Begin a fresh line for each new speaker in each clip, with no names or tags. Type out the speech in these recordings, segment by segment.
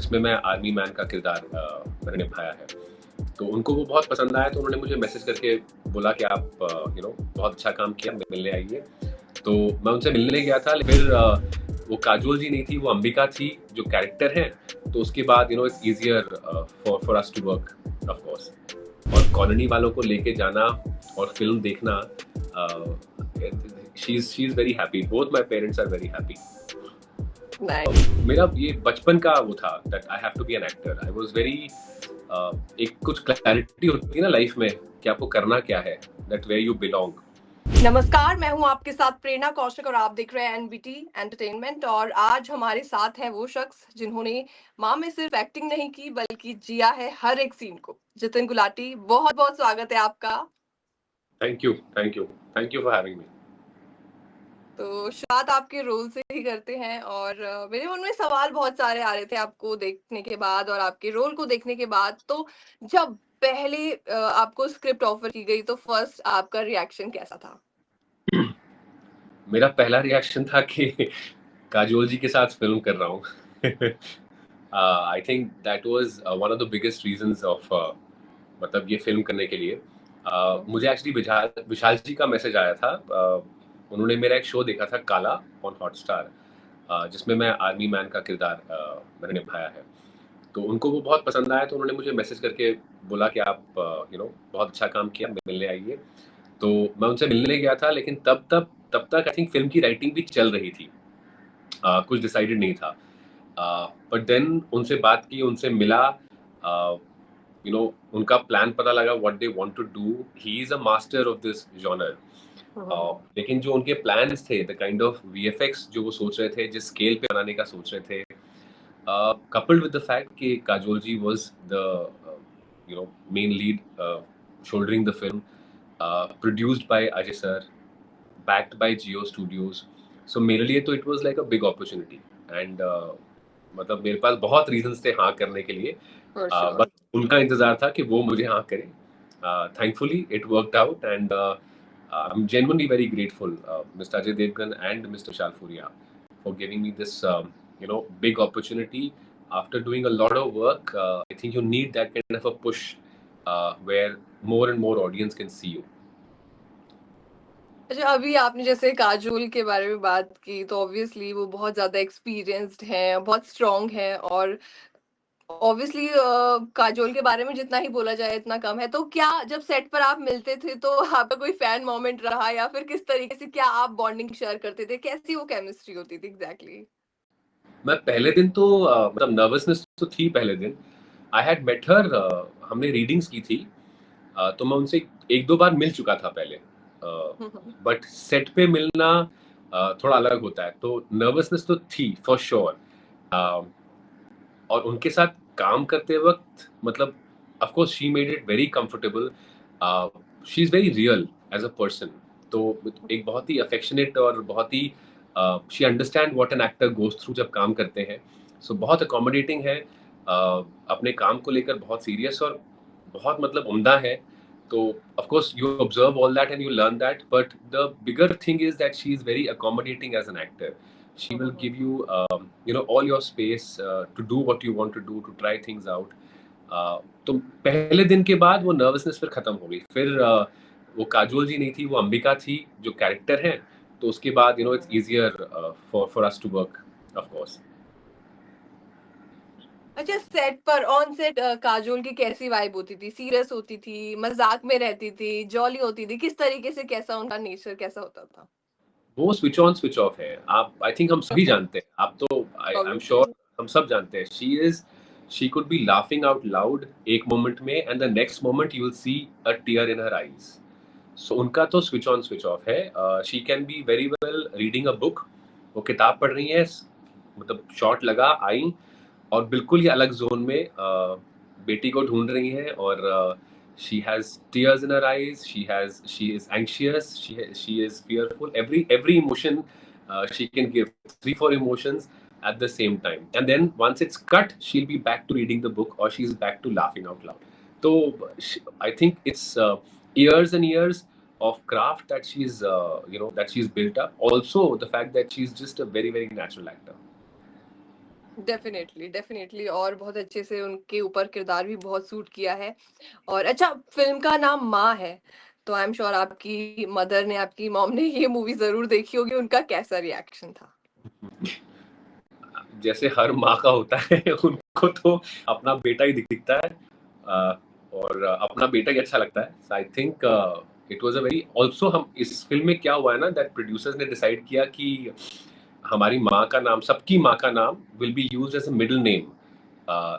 जिसमें मैं army man का किरदार मैंने निभाया है। तो उनको वो बहुत पसंद आया, तो उन्होंने मुझे मैसेज करके बोला कि आप बहुत अच्छा काम किया, मिलने आइए। तो मैं उनसे मिलने गया था, फिर वो काजोल जी नहीं थी, वो अंबिका थी जो कैरेक्टर है। तो उसके बाद it's easier for us to work of course. और कॉलोनी वालों को लेके जाना और फिल्म देखना, she is very happy, both my parents are very happy. मेरा ये बचपन का वो था that I have to be an actor. I was very एक कुछ क्लैरिटी होती है ना लाइफ में कि आपको करना क्या है, दैट वेयर यू बिलोंग।
नमस्कार, मैं हूं आपके साथ प्रेरणा कौशिक और आप देख रहे हैं एनबीटी एंटरटेनमेंट। और आज हमारे साथ हैं वो शख्स जिन्होंने माँ में सिर्फ एक्टिंग नहीं की बल्कि जिया है हर एक सीन को। जितिन गुलाटी, बहुत बहुत स्वागत है आपका।
Thank you, thank you, thank you for having me.
तो शुरुआत आपके रोल से ही करते हैं और मेरे मन में सवाल बहुत सारे आ रहे थे आपको देखने के बाद और आपके रोल को देखने के बाद। तो जब पहले आपको स्क्रिप्ट ऑफर की गई तो फर्स्ट आपका रिएक्शन कैसा था?
मेरा पहला रिएक्शन था कि काजोल जी के साथ फिल्म कर रहा हूँ। I think that was one of the biggest reasons of मतलब ये फिल्म करने के लिए। मुझे एक्चुअली विशाल विशाल जी का मैसेज आया था। उन्होंने मेरा एक शो देखा था काला ऑन हॉटस्टार, जिसमें मैं आर्मी मैन का किरदार मैंने निभाया है। तो उनको वो बहुत पसंद आया, तो उन्होंने मुझे मैसेज करके बोला कि आप बहुत अच्छा काम किया, मिलने आइए। तो मैं उनसे मिलने गया था, लेकिन तब तक आई थिंक फिल्म की राइटिंग भी चल रही थी। कुछ डिसाइडेड नहीं था। बट देन उनसे बात की, उनसे मिला, उनका प्लान पता लगा, what they want to do. He is a master of this genre. लेकिन जो उनके प्लान्स थे, द काइंड ऑफ वीएफएक्स जो वो सोच रहे थे, जिस स्केल पे बनाने का सोच रहे थे, coupled with the fact कि काजोल जी was the main lead, shouldering the film, produced by Ajay sir, backed by Geo Studios. So मेरे लिए तो it was like a big opportunity and मतलब मेरे पास बहुत reasons थे हाँ करने के लिए।
For sure.
बस उनका इंतजार था कि वो मुझे हाँ करें। Thankfully it worked out and I'm genuinely very grateful, Mr. Ajay Devgan and Mr. Shalfuria, for giving me this big opportunity. After doing a lot of work, I think you need that kind of a push where more and more audience can see you.
अच्छा, अभी आपने जैसे काजोल के बारे में बात की तो ऑब्वियसली वो बहुत ज्यादा एक्सपीरियंस्ड हैं, बहुत स्ट्रांग हैं और ऑब्वियसली काजोल के बारे में जितना ही बोला जाए इतना कम है। तो क्या जब सेट पर आप मिलते थे तो आपका कोई फैन मोमेंट रहा या फिर किस तरीके से क्या आप बॉन्डिंग शेयर करते थे? कैसी वो केमिस्ट्री होती थी एग्जैक्टली?
मैं पहले दिन तो मतलब नर्वसनेस तो थी पहले दिन। आई हैड मेट हर, हमने रीडिंग्स की थी। तो मैं उनसे एक दो बार मिल चुका था पहले। बट सेट पे मिलना थोड़ा अलग होता है, तो नर्वसनेस तो थी फॉर श्योर। और उनके साथ काम करते वक्त मतलब of course she made it very comfortable. She is very real as a person. तो एक बहुत ही अफेक्शनेट और बहुत ही she understand what an actor goes through जब काम करते हैं। सो बहुत अकोमोडेटिंग है, अपने काम को लेकर बहुत सीरियस और बहुत मतलब उम्दा है। तो of course you observe all that and you learn that, but the bigger thing is that she is very accommodating as an actor. She will give you all your space to do what you want to do, to try things out. तो पहले दिन के बाद वो nervousness फिर खत्म हो गई। फिर वो काजोल जी नहीं थी, वो अंबिका थी जो कैरेक्टर है। तो उसके बाद it's easier for us to work of course.
अच्छा, सेट पर ऑन सेट काजोल की कैसी वाइब होती थी? सीरियस होती थी, मजाक में रहती थी, जॉली होती थी? किस तरीके से, कैसा उनका नेचर कैसा होता था?
वो स्विच ऑन स्विच ऑफ है। आप आई थिंक हम सभी जानते हैं, आप तो आई एम श्योर
Obviously.
हम सब जानते हैं। She could be laughing out loud एक मोमेंट में, and the next moment you will see a tear in her eyes. So उनका तो स्विच ऑन स्विच ऑफ है। She can be very well reading a book. वो किताब पढ़ रही है, मतलब शॉट लगा आई, और बिल्कुल ही अलग जोन में बेटी को ढूंढ रही हैं। और she has tears in her eyes, she is anxious, she is fearful, every emotion she can give, 3 4 emotions at the same time, and then once it's cut she'll be back to reading the book or she's back to laughing out loud. So I think it's years and years of craft that she's built up, also the fact that she's just a very very natural actor.
Definitely, definitely, और बहुत अच्छे से उनके ऊपर किरदार भी बहुत suit किया है। और अच्छा, फ़िल्म का नाम माँ है, तो आई एम श्योर आपकी मदर ने, आपकी मॉम ने ये मूवी ज़रूर देखी होगी, उनका कैसा रिएक्शन था?
जैसे हर माँ का होता है उनको तो अपना बेटा ही दिखता है, और अपना बेटा ही अच्छा लगता है। I think it was a very also, हम इस फिल्म में क्या हुआ है ना, दैट प्रोड्यूसर्स ने डिसाइड किया कि हमारी माँ का नाम, सबकी माँ का नाम will be used as a middle name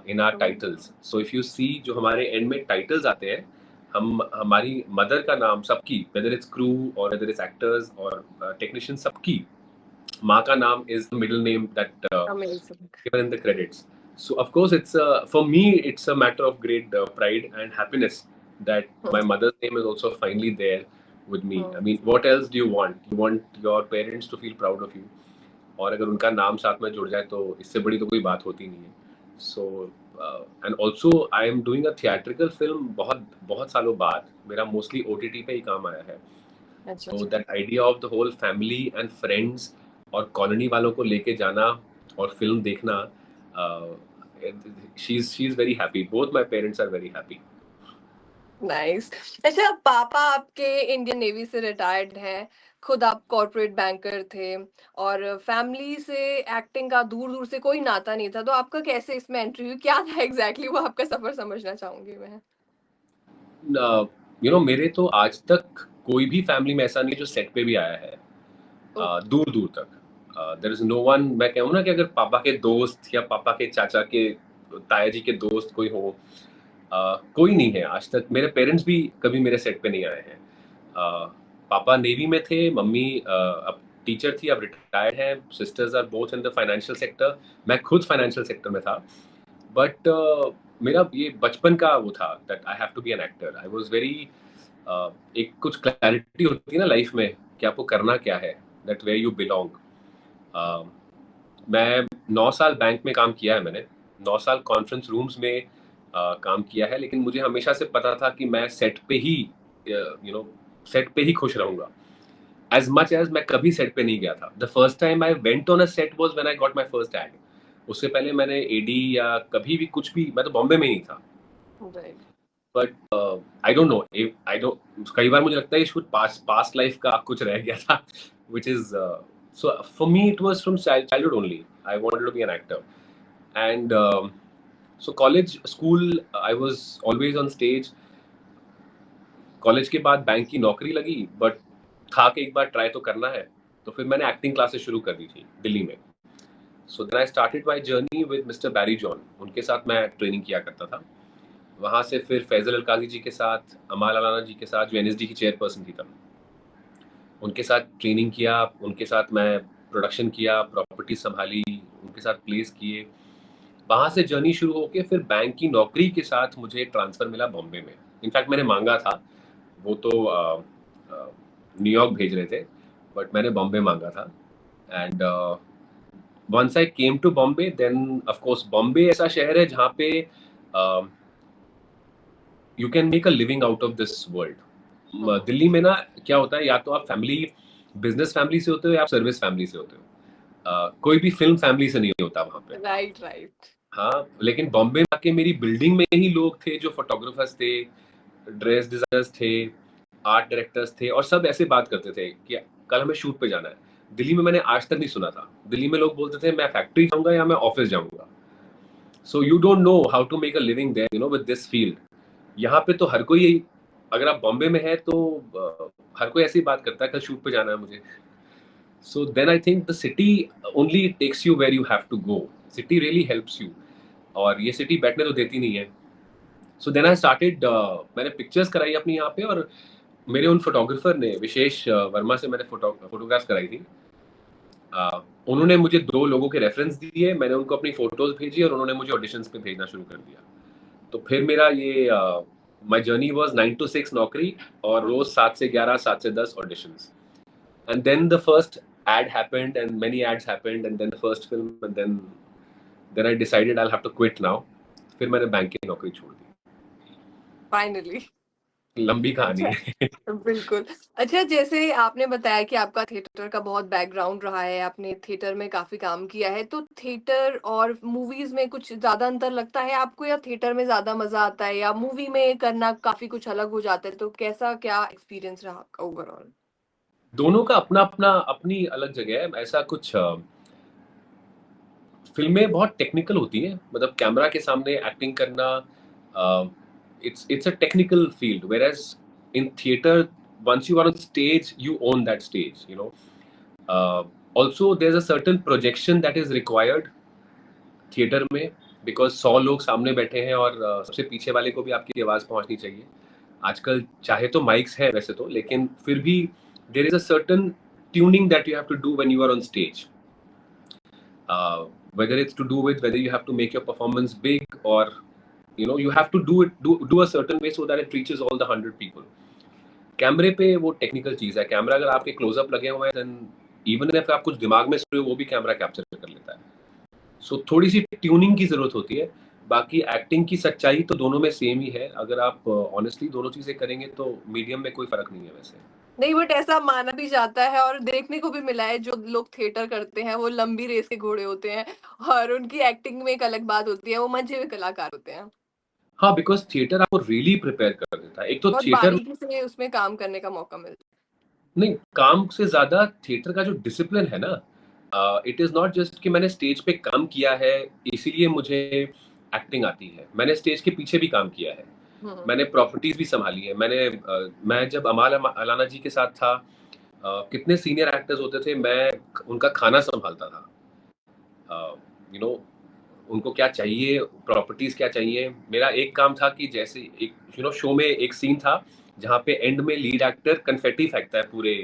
in our
oh!
Titles. So if you see, जो हमारे एंड में टाइटल्स आते हैं, हम हमारी मदर का नाम सबकी, वेदर इट्स क्रू और वेदर इट्स एक्टर्स और टेक्नीशियन, सबकी माँ का नाम is the middle name that
amazing.
given in the credits. So of course, it's for me, it's a matter of great pride and happiness that
hmm,
my mother's name is also finally there with me. I
hmm.
mean, what else do you want? You want your parents to feel proud of you. और अगर उनका नाम साथ में जुड़ जाए तो इससे बड़ी तो कोई बात होती नहीं है. So and also I am doing a theatrical film बहुत बहुत सालों बाद. मेरा mostly OTT पे ही काम आया है.
अच्छा,
So
अच्छा।
that idea of the whole family and friends और कॉलोनी वालों को लेके जाना और फिल्म देखना, she's very happy. Both my parents are very happy.
Nice. अच्छा, पापा आपके इंडियन नेवी से रिटायर्ड हैं, खुद आप कॉर्पोरेट बैंकर थे, और फैमिली से एक्टिंग का दूर-दूर से कोई नाता नहीं था, तो आपका कैसे इसमें एंट्री हुई? क्या था एग्ज़ैक्टली वो आपका सफ़र, समझना चाहूँगी मैं?
मेरे तो आज तक कोई भी फैमिली में ऐसा नहीं है जो सेट पे भी आया है,
ओके।
दूर दूर तक। देर इज नो वन, मैं कहूँ ना कि अगर पापा के दोस्त या पापा के चाचा के, ताया जी के दोस्त कोई हो, कोई नहीं है आज तक। मेरे पेरेंट्स भी कभी मेरे सेट पे नहीं आए हैं। पापा नेवी में थे, मम्मी अब टीचर थी, अब रिटायर्ड है। Sisters are both in the financial sector, मैं खुद फाइनेंशियल सेक्टर में था। बट मेरा ये बचपन का वो था that I have to be an actor. I was very, एक कुछ क्लैरिटी होती है ना लाइफ में कि आपको करना क्या है, दैट वेयर यू बिलोंग। मैं 9 साल बैंक में काम किया है मैंने, 9 साल कॉन्फ्रेंस रूम्स में काम किया है, लेकिन मुझे हमेशा से पता था कि मैं सेट पे ही, सेट पे ही खुश रहूंगा। एज मच एज मैं कभी सेट पे नहीं गया था। The first time I went on a set was when I got my first aid. उससे पहले मैंने एडी या कभी भी कुछ भी, मैं तो बॉम्बे में ही था।
Right.
But I don't know, I don't, कई बार मुझे लगता है शुड पास्ट लाइफ का कुछ रह गया था, which is, so for me it was from childhood only. I wanted to be an actor. And so college, school, I was always on stage. College के बाद बैंक की नौकरी लगी, बट था कि एक बार ट्राई तो करना है, तो फिर मैंने एक्टिंग क्लासेस शुरू कर दी थी दिल्ली में। So then I started my journey with mister Barry John, उनके साथ मैं ट्रेनिंग किया करता था। वहाँ से फिर फैजल अलकाजी जी के साथ, अमाल अलाना जी के साथ, जो एनएसडी की चेयरपर्सन थी तब, उनके साथ ट्रेनिंग किया। उनके साथ मैं प्रोडक्शन किया, प्रॉपर्टी संभाली, उनके साथ प्लेस किए। वहाँ से जर्नी शुरू होके फिर बैंक की नौकरी के साथ मुझे ट्रांसफ़र मिला बॉम्बे में। इनफैक्ट मैंने मांगा था, वो तो न्यूयॉर्क भेज रहे थे, बट मैंने बॉम्बे मांगा था। And once I came to Bombay, then of course Bombay ऐसा शहर है जहाँ पे you can make a living out of this world.
Hmm.
Delhi में ना क्या होता है, या तो आप फैमिली, बिजनेस फैमिली से होते हो या आप सर्विस फैमिली से होते हो। कोई भी फिल्म फैमिली से नहीं होता वहाँ पे।
Right, right.
हाँ, लेकिन बॉम्बे में आके मेरी बिल्डिंग में ही लोग थे जो फोटोग्राफर्स थे, ड्रेस डिजाइनर्स थे, आर्ट डायरेक्टर्स थे, और सब ऐसे बात करते थे कि कल हमें शूट पे जाना है। दिल्ली में मैंने आज तक नहीं सुना था। दिल्ली में लोग बोलते थे मैं फैक्ट्री जाऊंगा या मैं ऑफिस जाऊंगा। So you don't know how to make a living there, with this field. यहाँ पे तो हर कोई, अगर आप बॉम्बे में है तो हर कोई ऐसी बात करता है कल शूट पे जाना है मुझे। So then I think the city only takes you where you have to go. City really helps you, और ये सिटी बैठने तो देती नहीं है। सो देन आई स्टार्टेड, मैंने पिक्चर्स कराई अपनी यहाँ पे, और मेरे उन फोटोग्राफर ने, विशेष वर्मा से मैंने फोटोग्राफ्स कराई थी। उन्होंने मुझे 2 लोगों के रेफरेंस दिए, मैंने उनको अपनी फोटोज भेजी, और उन्होंने मुझे ऑडिशंस पे भेजना शुरू कर दिया। तो फिर मेरा ये, माय जर्नी वाज 9 to 6 नौकरी, और
हुँ,
रोज 7 से 11, 7 से 10 auditions. And then the first ad happened and many ads happened and then the first film, and then I decided I'll have to quit now. फिर मैंने बैंक की नौकरी छोड़ दी।
फाइनली।
लंबी कहानी
अच्छा,
है।
बिल्कुल। अच्छा, जैसे आपने बताया कि आपका थिएटर का बहुत बैकग्राउंड रहा है, आपने थिएटर में काफ़ी काम किया है, तो थिएटर और मूवीज़ में कुछ ज़्यादा अंतर लगता है आपको, या थिएटर में ज़्यादा मज़ा आता है, या मूवी में करना काफ़ी कुछ अलग हो जाता है? तो कैसा क्या एक्सपीरियंस रहा आपका ओवरऑल?
दोनों का अपना-अपना अपनी अलग जगह है। ऐसा कुछ फ़िल्में बहुत टेक्निकल होती हैं, मतलब कैमरा के सामने एक्टिंग करना it's a technical field, whereas in theatre once you are on stage you own that stage, you know. Also there is a certain projection that is required theatre में, because 100 लोग सामने बैठे हैं और सबसे पीछे वाले को भी आपकी आवाज़ पहुँचनी चाहिए। आजकल चाहे तो माइक्स हैं वैसे तो, लेकिन फिर भी there is a certain tuning that you have to do when you are on stage. Whether it's to do with whether you have to make your performance big, or you have to do a certain way so that it reaches all the 100 people. कैमरे पे वो technical चीज है। Camera अगर आपके close up लगे हुए हैं, देन इवन इफ आप कुछ दिमाग में सोच रहे हो वो भी कैमरा कैप्चर कर लेता है। सो थोड़ी सी ट्यूनिंग की जरूरत होती है। बाकी एक्टिंग की सच्चाई तो दोनों में सेम ही है। अगर आप ऑनेस्टली दोनों चीजें करेंगे तो मीडियम में कोई फर्क नहीं है वैसे।
नहीं, बट ऐसा माना भी जाता है और देखने को भी मिला है, जो लोग थिएटर करते हैं, वो लंबी रेस के घोड़े होते हैं और उनकी एक्टिंग में एक अलग बात होती है, वो मंझे हुए कलाकार होते हैं।
हाँ, बिकॉज थिएटर आपको रियली प्रिपेयर कर देता है। एक तो
बहुत
थिएटर
बारीकी से उसमें काम करने का मौका मिलता
नहीं, काम से ज़्यादा थिएटर का जो डिसिप्लिन है ना, इट इज़ नॉट जस्ट कि मैंने स्टेज पे काम किया है, इसीलिए मुझे एक्टिंग आती है। मैंने स्टेज के पीछे भी काम किया है।
है। हुँ।
मैंने प्रॉपर्टीज़ भी सँभाली है। मैं जब अमाल अलाना जी के साथ था, कितने सीनियर एक्टर्स होते थे, मैं उनका खाना सँभालता था। यू नो उनको क्या चाहिए, प्रॉपर्टीज़ क्या चाहिए। मेरा एक काम था कि जैसे एक शो में एक सीन था, जहाँ पे एंड में लीड एक्टर कन्फेटी फेंकता है पूरे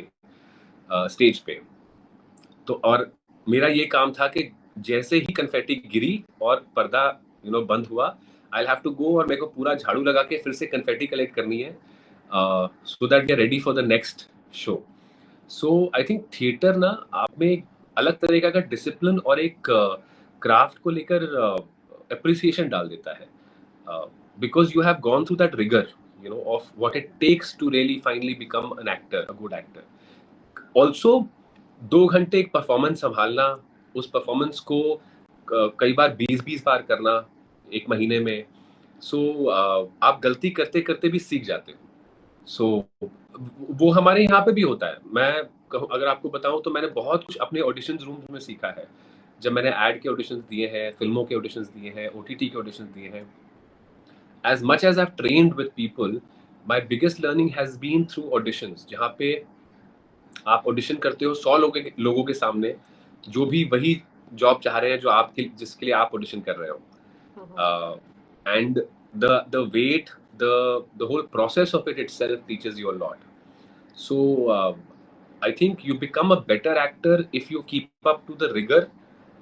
स्टेज पे। तो और मेरा ये काम था कि जैसे ही कन्फेटी गिरी और पर्दा बंद हुआ, आई हैव टू गो और मेरे को पूरा झाड़ू लगा के फिर से कन्फेटी कलेक्ट करनी है, so that we are ready for the next show. So I think theatre ना आप में एक अलग तरीका का डिसिप्लिन और एक क्राफ्ट को लेकर अप्रिसिएशन डाल देता है, because you have gone through that rigour of what it takes to really finally become an actor, a good actor. Also 2 घंटे एक परफॉर्मेंस संभालना, उस परफॉर्मेंस को कई बार 20-20 बार करना एक महीने में। सो आप गलती करते करते भी सीख जाते हो। सो वो हमारे यहाँ पे भी होता है। मैं अगर आपको बताऊं तो मैंने बहुत कुछ अपने ऑडिशन रूम में सीखा है। जब मैंने एड के ऑडिशंस दिए हैं, फिल्मों के ऑडिशंस दिए हैं, ओटीटी के ऑडिशंस दिए हैं, as much as I trained with people, my biggest learning has been through auditions, जहाँ पे आप ऑडिशन करते हो 100 लोगों के सामने, जो भी वही जॉब चाह रहे हैं जो आपके जिसके लिए आप ऑडिशन कर रहे
हुँ, हुँ।
हो। And the wait, the whole process of it itself teaches you a lot. So I think you become a better actor if you keep up to the rigor,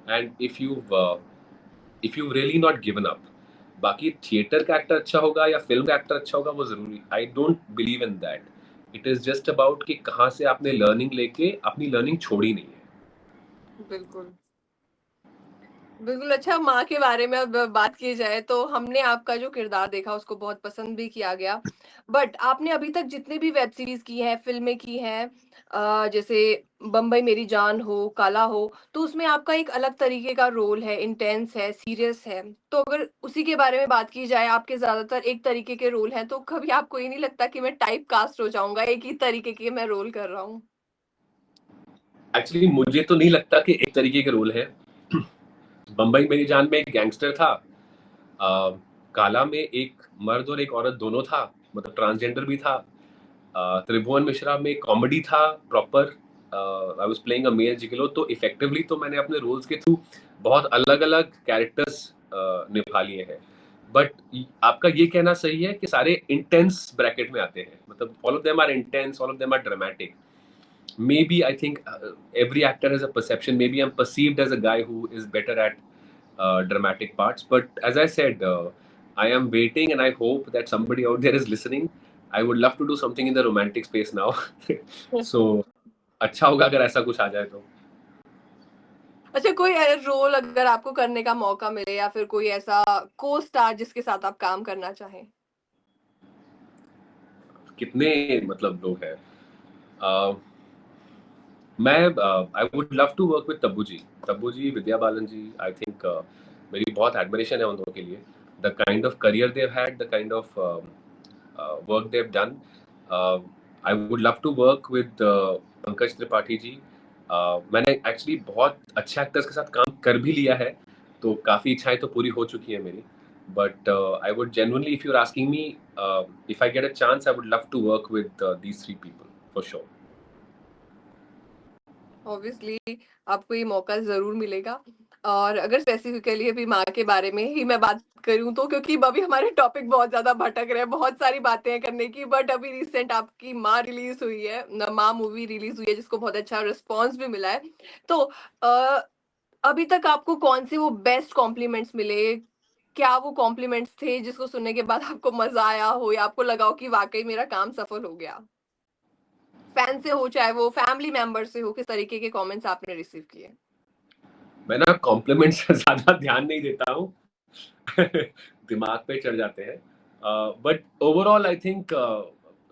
and if you've really not given up. बाकी theatre का actor अच्छा होगा या film का actor अच्छा होगा वो जरूरी, I don't believe in that. It is just about कि कहाँ से आपने लर्निंग लेके अपनी लर्निंग छोड़ी नहीं है।
बिल्कुल। बिल्कुल, अच्छा, माँ के बारे में अब बात की जाए तो हमने आपका जो किरदार देखा उसको बहुत पसंद भी किया गया। बट आपने अभी तक जितनी भी वेब सीरीज़ की हैं, फ़िल्में की हैं, जैसे बम्बई मेरी जान हो, काला हो, तो उसमें आपका एक अलग तरीके का रोल है, इंटेंस है, सीरियस है। तो अगर उसी के बारे में बात की जाए, आपके ज़्यादातर एक तरीके के रोल हैं, तो कभी आपको ये नहीं लगता कि मैं टाइप कास्ट हो जाऊँगा, एक ही तरीके के मैं रोल कर रहा हूँ?
एक्चुअली मुझे तो नहीं लगता कि एक तरीके के रोल है। बम्बई मेरी जान में एक गैंगस्टर था, काला में एक मर्द और एक औरत दोनों था, मतलब ट्रांसजेंडर भी था। त्रिभुवन मिश्रा में कॉमेडी था proper, I was playing a male gigolo. तो इफेक्टिवली तो मैंने अपने रोल्स के थ्रू बहुत अलग अलग कैरेक्टर्स निभा लिए हैं। बट आपका ये कहना सही है कि सारे इंटेंस ब्रैकेट में आते हैं, मतलब all of them are intense, all of them are dramatic. Maybe I think every actor has a perception. Maybe I'm perceived as a guy who is better at dramatic parts. But as I said, I am waiting and I hope that somebody out there is listening. I would love to do something in the romantic space now. So अच्छा होगा अगर ऐसा कुछ आ जाए तो।
अच्छा, कोई role अगर आपको करने का मौका मिले, या फिर कोई ऐसा को-स्टार जिसके साथ आप काम करना चाहें?
कितने मतलब लोग हैं। मैं I would love to work with Tabu ji, Vidya Balan ji. I think मेरी बहुत एडमिरेशन है उन दोनों के लिए, the kind of career they had, the kind of work they have done. I would love to work with Pankaj Tripathi ji. मैंने एक्चुअली बहुत अच्छे एक्टर्स के साथ काम कर भी लिया है, तो काफ़ी इच्छाएं तो पूरी हो चुकी है मेरी। But I would genuinely, if you're asking me, if I get a chance, I would love to work with these three people for sure.
Obviously आपको ये मौका ज़रूर मिलेगा। और अगर स्पेसिफिकली अभी माँ के बारे में ही मैं बात करूँ तो, क्योंकि अभी हमारे टॉपिक बहुत ज़्यादा भटक रहे हैं, बहुत सारी बातें हैं करने की, बट अभी रिसेंट आपकी माँ रिलीज़ हुई है, माँ मूवी रिलीज़ हुई है, जिसको बहुत अच्छा रिस्पॉन्स भी मिला है। तो अभी तक आपको कौन से वो बेस्ट कॉम्प्लीमेंट्स मिले? क्या वो कॉम्प्लीमेंट्स थे जिसको सुनने के बाद आपको मज़ा आया हो या आपको लगा हो कि वाक़ई मेरा काम सफल हो गया? फैन से हो, चाहे वो फैमिली मेंबर से हो, किस तरीके के कमेंट्स आपने रिसीव किए?
मैं ना कॉम्प्लीमेंट्स से ज़्यादा ध्यान नहीं देता हूँ। दिमाग पे चढ़ जाते हैं। बट ओवरऑल आई थिंक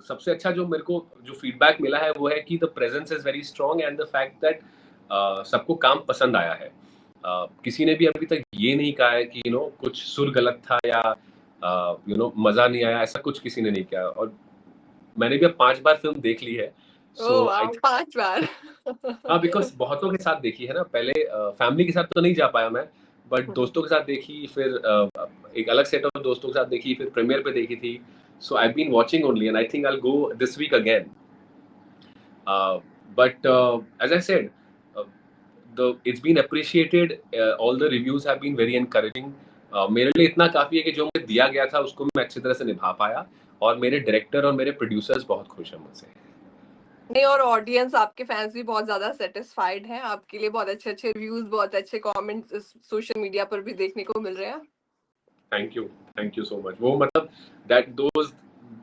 सबसे अच्छा जो मेरे को जो फीडबैक मिला है वो है कि the presence is very strong and the fact that सबको काम पसंद आया है। किसी ने भी अभी तक ये नहीं कहा है कि कुछ सुर गलत था या मजा नहीं आया, ऐसा कुछ किसी ने नहीं किया। और मैंने भी अब 5 बार फिल्म देख ली है,
ओह
सो आई
वाओ! 5 बार।
हाँ, बिकॉज़ बहुतों के साथ देखी है ना। पहले फैमिली के साथ तो नहीं जा पाया मैं, बट
हुँ।
दोस्तों के साथ देखी, फिर एक अलग सेट ऑफ दोस्तों के साथ देखी, फिर प्रीमियर पे देखी थी। So I have been watching only and I think I will go this week again. But as I said, uh, the it's been appreciated. All the reviews have been very encouraging. मेरे लिए इतना काफ़ी है कि जो मुझे दिया गया था उसको मैं अच्छी तरह से निभा पाया, और मेरे डायरेक्टर और मेरे प्रोड्यूसर्स बहुत खुश हैं मुझसे।
नहीं, और ऑडियंस आपके फैन्स भी बहुत ज़्यादा सैटिस्फाइड हैं, आपके लिए बहुत अच्छे-अच्छे रिव्यूज़, बहुत अच्छे कमेंट्स सोशल मीडिया पर भी देखने को मिल रहे हैं।
Thank you so much. वो मतलब that those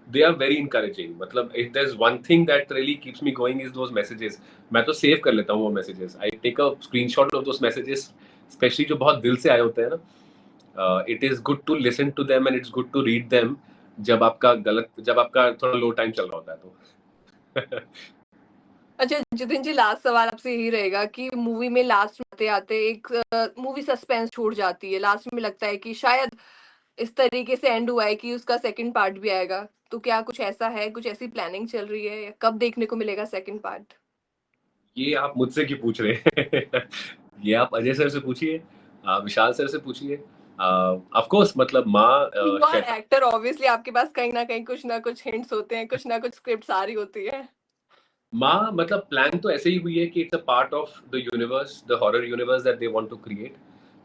they are very encouraging. मतलब if there is one thing that really keeps me going is those messages. मैं तो सेव कर लेता हूँ वो messages. I take a screenshot of those messages, specially जो बहुत दिल से आए होते हैं ना। It is good to listen to them and it's good to read them जब आपका थोड़ा लो टाइम चल रहा होता है तो।
अच्छा जितिन जी, लास्ट सवाल आपसे यही रहेगा कि मूवी में लास्ट में आते-आते एक मूवी सस्पेंस छूट जाती है। लास्ट में लगता है कि शायद इस तरीके से एंड हुआ है कि उसका सेकंड पार्ट भी आएगा। तो क्या कुछ ऐसा है, कुछ ऐसी प्लानिंग चल रही है या कब देखने को मिलेगा सेकंड पार्ट?
ये आप मुझसे क्यों पूछ रहे हैं? ये आप अजय सर से पूछिए, विशाल सर से पूछिए। ऑफ कोर्स मतलब माँ
यू आर एक्टर, ऑब्वियसली आपके पास कहीं न कहीं कुछ ना कुछ हिंट्स होते हैं, कुछ ना कुछ स्क्रिप्ट्स आ रही होती है।
माँ मतलब प्लान तो ऐसे ही हुई है कि it's a part of the universe, the horror universe that they want to create.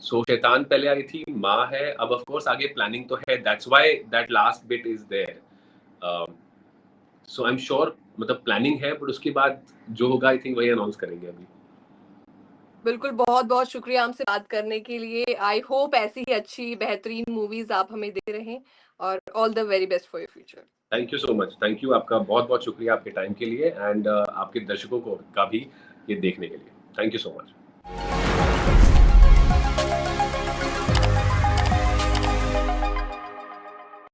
So Shaitaan पहले आई थी, माँ है, अब ऑफ कोर्स आगे प्लानिंग तो है। That's why that last bit is there. So I am sure मतलब प्लानिंग है, बट उसके बाद जो होगा आई थिंक वही अनाउंस करेंगे अभी।
बिल्कुल, बहुत-बहुत शुक्रिया हमसे बात करने के लिए। आई होप ऐसी ही अच्छी बेहतरीन मूवीज़ आप हमें दे रहें और all the very best for your future.
Thank you so much. Thank you, आपका बहुत बहुत शुक्रिया आपके टाइम के लिए, एंड आपके दर्शकों को का भी ये देखने के लिए। Thank you so much.